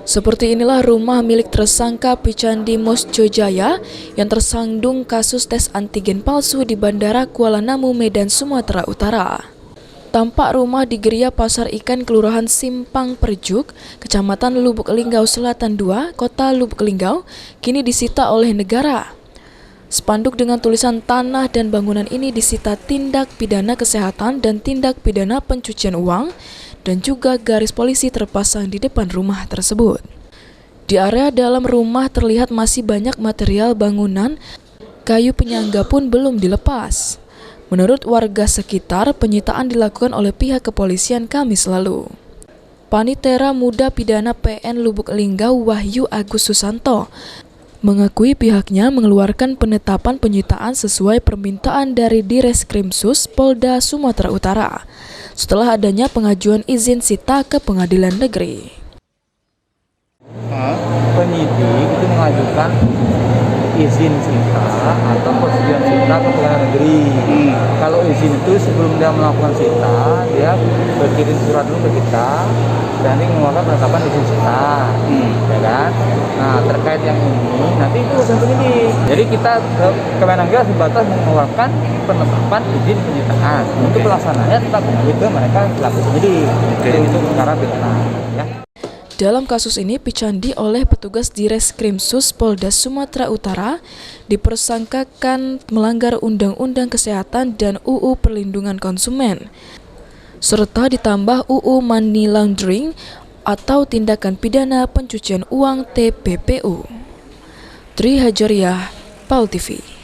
Seperti inilah rumah milik tersangka Picandi Mosjojaya yang tersandung kasus tes antigen palsu di Bandara Kuala Namu, Medan, Sumatera Utara. Tampak rumah di Geria Pasar Ikan Kelurahan Simpang Perjuk, Kecamatan Lubuk Linggau Selatan 2, Kota Lubuk Linggau, kini disita oleh negara. Spanduk dengan tulisan tanah dan bangunan ini disita tindak pidana kesehatan dan tindak pidana pencucian uang, dan juga garis polisi terpasang di depan rumah tersebut. Di area dalam rumah terlihat masih banyak material bangunan, kayu penyangga pun belum dilepas. Menurut warga sekitar, penyitaan dilakukan oleh pihak kepolisian Kamis lalu. Panitera Muda Pidana PN Lubuk Linggau Wahyu Agus Susanto mengakui pihaknya mengeluarkan penetapan penyitaan sesuai permintaan dari Direskrimsus Polda Sumatera Utara setelah adanya pengajuan izin sita ke pengadilan negeri. Penyidik itu mengajukan izin sita atau persetujuan sita ke pengadilan negeri. Kalau izin itu sebelum dia melakukan sita, dia berkirim surat dulu ke kita dan ini mengeluarkan penetapan izin sita, ya kan? Nah, terkait yang ini nanti itu urusan penyidik. Jadi kita Kemenangga sebatas mengeluarkan penetapan izin penyitaan. Untuk pelaksanaannya tetap kembali ke mereka selaku penyidik. Itu perkara pidana, ya. Dalam kasus ini, Picandi oleh petugas Direskrimsus Polda Sumatera Utara dipersangkakan melanggar Undang-Undang Kesehatan dan UU Perlindungan Konsumen, serta ditambah UU Money Laundering atau Tindakan Pidana Pencucian Uang TPPU. Tri Hajariah, PAL TV.